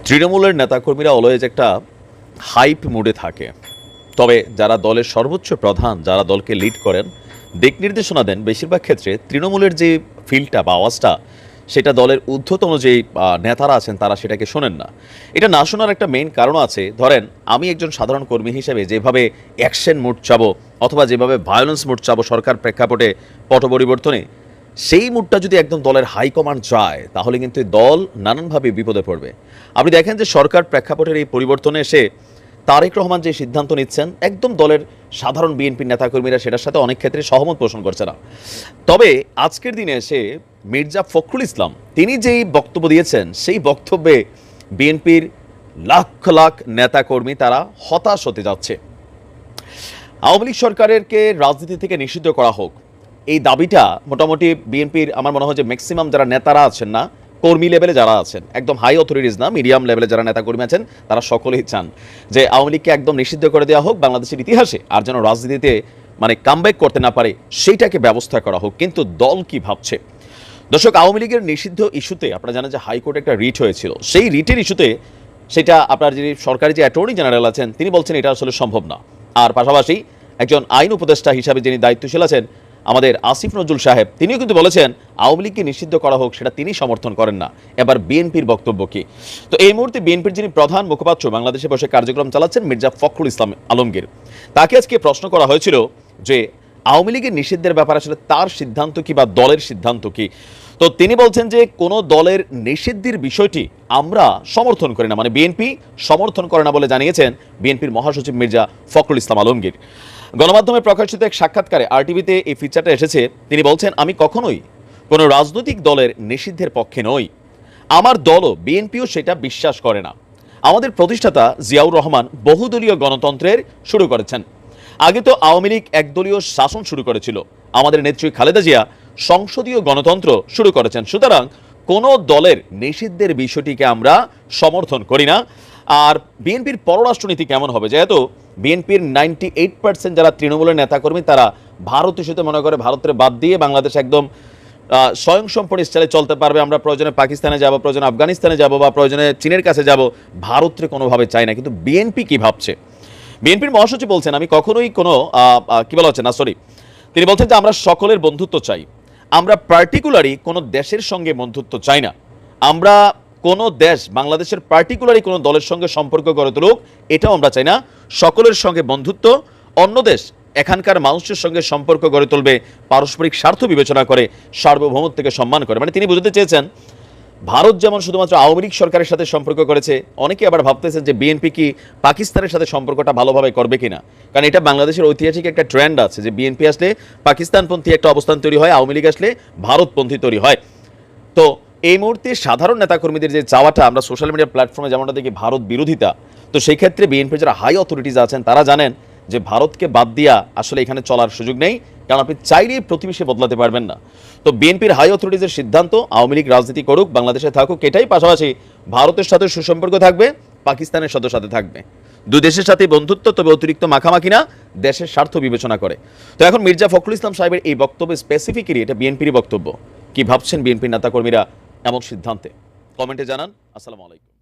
তৃণমূলের নেতাকর্মীরা অলওয়েজ একটা হাইপ মুডে থাকে। তবে যারা দলের সর্বোচ্চ প্রধান, যারা দলকে লিড করেন, দিক নির্দেশনা দেন, বেশিরভাগ ক্ষেত্রে তৃণমূলের যে ফিলটা বা আওয়াজটা, সেটা দলের ঊর্ধ্বতন যে নেতারা আছেন তারা সেটাকে শোনেন না। এটা না শোনার একটা মেইন কারণ আছে। ধরেন আমি একজন সাধারণ কর্মী হিসেবে যেভাবে অ্যাকশন মুড চাবো অথবা যেভাবে ভায়োলেন্স মুড চাবো সরকার প্রেক্ষাপটে পট পরিবর্তনে, সেই মুডটা যদি একদম দলের হাইকমান্ড যায় তাহলে কিন্তু দল নানানভাবে বিপদে পড়বে। আপনি দেখেন যে সরকার প্রেক্ষাপটের এই পরিবর্তনে এসে তারেক রহমান যে সিদ্ধান্ত নিচ্ছেন, একদম দলের সাধারণ বিএনপির নেতাকর্মীরা সেটার সাথে অনেক ক্ষেত্রে সহমত পোষণ করছে না। তবে আজকের দিনে এসে মির্জা ফখরুল ইসলাম তিনি যেই বক্তব্য দিয়েছেন, সেই বক্তব্যে বিএনপির লাখ লাখ নেতাকর্মী তারা হতাশ হতে যাচ্ছে। আওয়ামী লীগ সরকারকে রাজনীতি থেকে নিষিদ্ধ করা হোক, এই দাবিটা মোটামুটি বিএনপির আমার মনে হয় যে ম্যাক্সিমাম যারা নেতারা আছেন না, কর্মী লেভেলে যারা আছেন, একদম হাই অথরিটিজ না, মিডিয়াম লেভেলে যারা নেতাকর্মী আছেন, তারা সকলেই চান যে আওয়ামী লীগকে একদম নিষিদ্ধ করে দেওয়া হোক বাংলাদেশের ইতিহাসে, আর যেন রাজনীতিতে কামব্যাক করতে না পারে সেইটাকে ব্যবস্থা করা হোক। কিন্তু দল কি ভাবছে? দর্শক, আওয়ামী লীগের নিষিদ্ধ ইস্যুতে আপনারা জানেন যে হাইকোর্টে একটা রিট হয়েছিল। সেই রিটের ইস্যুতে সেটা আপনার যিনি সরকারি যে অ্যাটর্নি জেনারেল আছেন তিনি বলছেন এটা আসলে সম্ভব না। আর পাশাপাশি একজন আইন উপদেষ্টা হিসাবে যিনি দায়িত্বশীল আছেন আমাদের আসিফ নজরুল সাহেব, তিনিও কিন্তু বলেছেন আওয়ামী লীগকে নিষিদ্ধ করা হোক, সেটা তিনি সমর্থন করেন না। এবার বিএনপির বক্তব্য কি? তো এই মুহূর্তে বিএনপির যিনি প্রধান মুখপাত্র, বাংলাদেশে বসে কার্যক্রম চালাচ্ছেন মির্জা ফখরুল ইসলাম আলমগীর, তাকে আজকে প্রশ্ন করা হয়েছিল যে আওয়ামী লীগের নিষিদ্ধের ব্যাপারে আসলে তার সিদ্ধান্ত কি বা দলের সিদ্ধান্ত কি। তো তিনি বলছেন যে কোনো দলের নিষিদ্ধের বিষয়টি আমরা সমর্থন করি না, বিএনপি সমর্থন করে না বলে জানিয়েছেন বিএনপির মহাসচিব মির্জা ফখরুল ইসলাম আলমগীর। গণমাধ্যমে প্রকাশিত এক সাক্ষাৎকারে আরটিভিতে এই ফিচারটা এসেছে। তিনি বলছেন, আমি কখনোই কোনো রাজনৈতিক দলের নিষিদ্ধের পক্ষে নই, আমার দলও বিএনপিও সেটা বিশ্বাস করে না। আমাদের প্রতিষ্ঠাতা জিয়াউর রহমান বহুদলীয় গণতন্ত্রের শুরু করেছেন। আগে তো আওয়ামী লীগ একদলীয় শাসন শুরু করেছিল, আমাদের নেত্রী খালেদা জিয়া সংসদীয় গণতন্ত্র শুরু করেছেন। সুতরাং কোনো দলের নিষিদ্ধের বিষয়টিকে আমরা সমর্থন করি না। আর বিএনপির পররাষ্ট্রনীতি কেমন হবে, যেহেতু বিএনপির 98% যারা তৃণমূলের নেতাকর্মী তারা ভারত ইস্যুতে মনে করে ভারতের বাদ দিয়ে বাংলাদেশ একদম স্বয়ংসম্পূর্ণ স্টাইলে চলতে পারবে, আমরা প্রয়োজনে পাকিস্তানে যাব, প্রয়োজনে আফগানিস্তানে যাব, বা প্রয়োজনে চীনের কাছে যাব, ভারতকে কোনোভাবে চাই না। কিন্তু বিএনপি কি ভাবছে? বিএনপির মহাসচিব বলছেন, আমি কখনোই কোনো তিনি বলছেন যে আমরা সকলের বন্ধুত্ব চাই, আমরা পার্টিকুলারই কোনো দেশের সঙ্গে বন্ধুত্ব চাই না। আমরা কোনো দেশ বাংলাদেশের পার্টিকুলারই কোনো দলের সঙ্গে সম্পর্ক গড়ে তুলুক এটাও আমরা চাই না। সকলের সঙ্গে বন্ধুত্ব, অন্য দেশ এখানকার মানুষের সঙ্গে সম্পর্ক গড়ে তুলবে পারস্পরিক স্বার্থ বিবেচনা করে, সার্বভৌমত্বকে সম্মান করে। তিনি বুঝতে চেয়েছেন ভারত যেমন শুধুমাত্র আওয়ামী লীগ সরকারের সাথে সম্পর্ক করেছে, অনেকে আবার ভাবতেছেন যে বিএনপি কি পাকিস্তানের সাথে সম্পর্কটা ভালোভাবে করবে কিনা। কারণ এটা বাংলাদেশের ঐতিহাসিক একটা ট্রেন্ড আছে যে বিএনপি আসলে পাকিস্তানপন্থী একটা অবস্থান তৈরি হয়, আওয়ামী লীগ আসলে ভারতপন্থী তৈরি হয়। তো এই মুহূর্তে সাধারণ নেতাকর্মীদের যে চাওয়াটা, আমরা সোশ্যাল মিডিয়া প্ল্যাটফর্মে যেমনটা দেখি ভারত বিরোধিতা, তো সেই ক্ষেত্রে বিএনপির যারা হাই অথরিটিজ আছেন তারা জানেন যে ভারতকে বাদ দিয়া আসলে এখানে চলার সুযোগ নেই, কারণ আপনি চাইলেই প্রতিবেশী বদলাতে পারবেন না। তো বিএনপির হাই অথরিটিজের সিদ্ধান্ত আওয়ামী লীগ রাজনীতি করুক, বাংলাদেশে থাকুক, এটাই পাশাপাশি ভারতের সাথে সুসম্পর্ক থাকবে, পাকিস্তানের সাথে থাকবে, দুই দেশের সাথে বন্ধুত্ব, তবে অতিরিক্ত মাখামাখি না, দেশের স্বার্থ বিবেচনা করে। তো এখন মির্জা ফখরুল ইসলাম সাহেবের এই বক্তব্য স্পেসিফিক্যালি এটা বিএনপিরই বক্তব্য। কি ভাবছেন বিএনপির নেতাকর্মীরা এমন সিদ্ধান্তে? কমেন্টে জানান। আসসালামু আলাইকুম।